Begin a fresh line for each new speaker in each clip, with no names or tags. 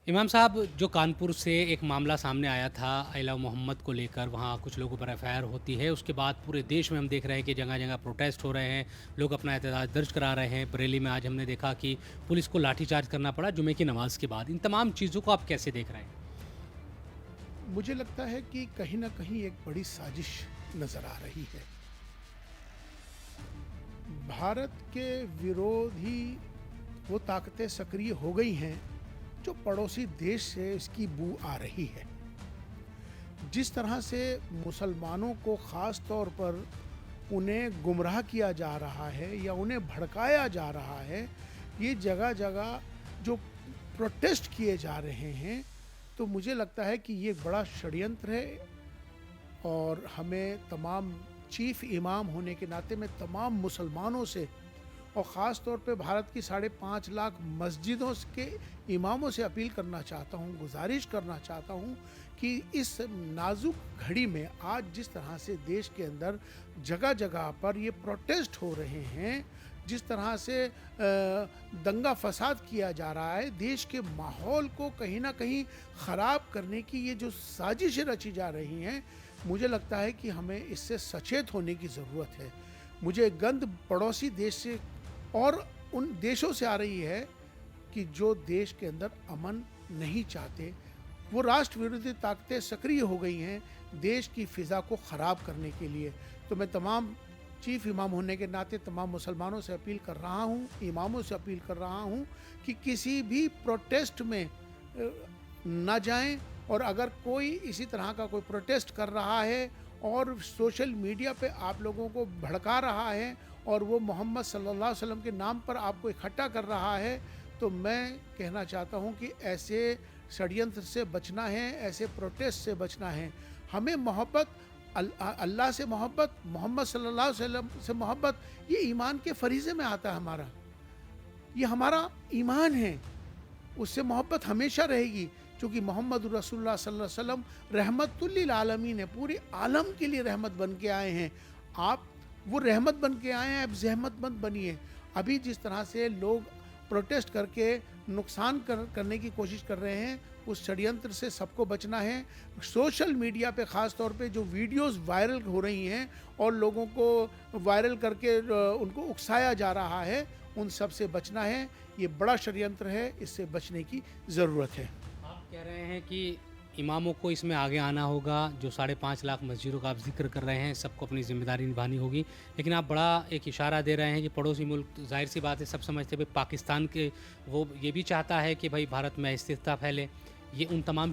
इमाम साहब, जो कानपुर से एक मामला सामने आया था आइला मोहम्मद को लेकर, वहाँ कुछ लोगों पर एफआईआर होती है। उसके बाद पूरे देश में हम देख रहे हैं कि जगह जगह प्रोटेस्ट हो रहे हैं, लोग अपना एहतजाज दर्ज करा रहे हैं। बरेली में आज हमने देखा कि पुलिस को लाठीचार्ज करना पड़ा जुमे की नमाज के बाद। इन तमाम चीज़ों को आप कैसे देख रहे हैं?
मुझे लगता है कि कहीं ना कहीं एक बड़ी साजिश नजर आ रही है। भारत के विरोधी वो ताकतें सक्रिय हो गई हैं जो पड़ोसी देश से इसकी बू आ रही है। जिस तरह से मुसलमानों को ख़ास तौर पर उन्हें गुमराह किया जा रहा है या उन्हें भड़काया जा रहा है, ये जगह जगह जो प्रोटेस्ट किए जा रहे हैं, तो मुझे लगता है कि ये एक बड़ा षड्यंत्र है। और हमें तमाम चीफ इमाम होने के नाते में तमाम मुसलमानों से और ख़ास तौर पे भारत की 5.5 लाख मस्जिदों के इमामों से अपील करना चाहता हूँ, गुजारिश करना चाहता हूँ कि इस नाजुक घड़ी में आज जिस तरह से देश के अंदर जगह जगह पर ये प्रोटेस्ट हो रहे हैं, जिस तरह से दंगा फसाद किया जा रहा है, देश के माहौल को कहीं ना कहीं ख़राब करने की ये जो साजिशें रची जा रही हैं, मुझे लगता है कि हमें इससे सचेत होने की ज़रूरत है। मुझे गंध पड़ोसी देश से और उन देशों से आ रही है कि जो देश के अंदर अमन नहीं चाहते, वो राष्ट्र विरोधी ताकतें सक्रिय हो गई हैं देश की फ़िज़ा को ख़राब करने के लिए। तो मैं तमाम चीफ इमाम होने के नाते तमाम मुसलमानों से अपील कर रहा हूँ, इमामों से अपील कर रहा हूँ कि किसी भी प्रोटेस्ट में ना जाएं। और अगर कोई इसी तरह का कोई प्रोटेस्ट कर रहा है और सोशल मीडिया पे आप लोगों को भड़का रहा है और वो मोहम्मद सल्लल्लाहु अलैहि वसल्लम के नाम पर आपको इकट्ठा कर रहा है, तो मैं कहना चाहता हूँ कि ऐसे षड्यंत्र से बचना है, ऐसे प्रोटेस्ट से बचना है। हमें मोहब्बत, अल्लाह से मोहब्बत, मोहम्मद सल्लल्लाहु अलैहि वसल्लम से मोहब्बत, ये ईमान के फरीज़े में आता है। हमारा ये हमारा ईमान है, उससे मोहब्बत हमेशा रहेगी, क्योंकि मोहम्मद रसूलुल्लाह सल्लल्लाहु अलैहि वसल्लम रहमतुल लिल आलमीन है, पूरे आलम के लिए रहमत बन के आए हैं। आप वो रहमत बन के आए हैं, अब जहमत मत बनिए। अभी जिस तरह से लोग प्रोटेस्ट करके नुकसान करने की कोशिश कर रहे हैं, उस षड्यंत्र से सबको बचना है। सोशल मीडिया पे ख़ास तौर पे जो वीडियोस वायरल हो रही हैं और लोगों को वायरल करके उनको उकसाया जा रहा है, उन सब से बचना है। ये बड़ा षड्यंत्र है, इससे बचने की ज़रूरत है।
आप कह रहे हैं कि इमामों को इसमें आगे आना होगा। जो 5.5 लाख मस्जिदों का आप जिक्र कर रहे हैं, सबको अपनी जिम्मेदारी निभानी होगी। लेकिन आप बड़ा एक इशारा दे रहे हैं कि पड़ोसी मुल्क, जाहिर सी बात है, सब समझते हैं भाई पाकिस्तान के, वो ये भी चाहता है कि भाई भारत में अस्थिरता फैले। ये उन तमाम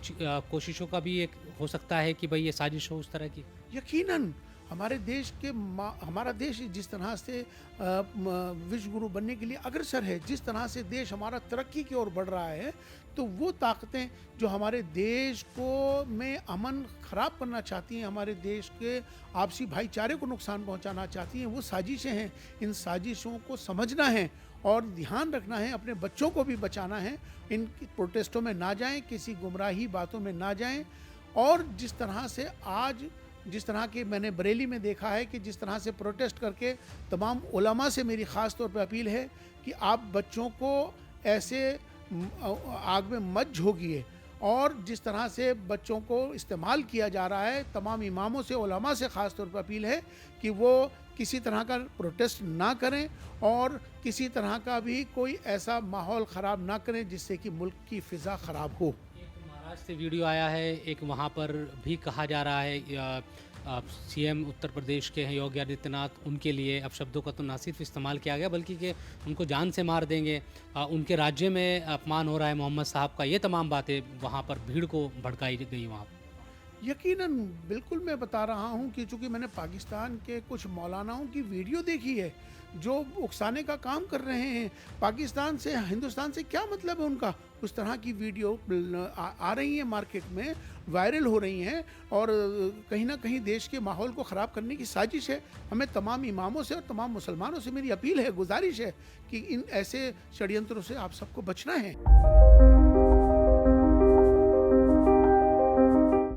कोशिशों का भी एक हो सकता है कि भाई ये साजिश हो उस तरह की।
यकीनन हमारे देश के हमारा देश जिस तरह से विश्व गुरु बनने के लिए अग्रसर है, जिस तरह से देश हमारा तरक्की की ओर बढ़ रहा है, तो वो ताकतें जो हमारे देश को में अमन ख़राब करना चाहती हैं, हमारे देश के आपसी भाईचारे को नुकसान पहुंचाना चाहती हैं, वो साजिशें हैं। इन साजिशों को समझना है और ध्यान रखना है, अपने बच्चों को भी बचाना है। इन प्रोटेस्टों में ना जाएं, किसी गुमराही बातों में ना जाएं। और जिस तरह से आज जिस तरह की मैंने बरेली में देखा है कि जिस तरह से प्रोटेस्ट करके तमाम उलमा से मेरी ख़ास तौर पे अपील है कि आप बच्चों को ऐसे आग में मत झोंकिए। और जिस तरह से बच्चों को इस्तेमाल किया जा रहा है, तमाम इमामों से, उलमा से ख़ास तौर पर अपील है कि वो किसी तरह का प्रोटेस्ट ना करें और किसी तरह का भी कोई ऐसा माहौल ख़राब ना करें जिससे कि मुल्क की फ़िज़ा ख़राब हो।
महाराष्ट्र से वीडियो आया है, एक वहाँ पर भी कहा जा रहा है सीएम उत्तर प्रदेश के हैं योगी आदित्यनाथ, उनके लिए अब शब्दों का तो ना सिर्फ इस्तेमाल किया गया बल्कि कि उनको जान से मार देंगे, उनके राज्य में अपमान हो रहा है मोहम्मद साहब का। ये तमाम बातें वहाँ पर भीड़ को भड़काई गई वहाँ पर।
यकीनन बिल्कुल मैं बता रहा हूँ कि चूँकि मैंने पाकिस्तान के कुछ मौलानाओं की वीडियो देखी है जो उकसाने का काम कर रहे हैं। पाकिस्तान से, हिंदुस्तान से क्या मतलब है उनका? उस तरह की वीडियो आ रही हैं, मार्केट में वायरल हो रही हैं और कहीं ना कहीं देश के माहौल को ख़राब करने की साजिश है। हमें तमाम इमामों से और तमाम मुसलमानों से मेरी अपील है, गुजारिश है कि इन ऐसे षड्यंत्रों से आप सबको बचना है।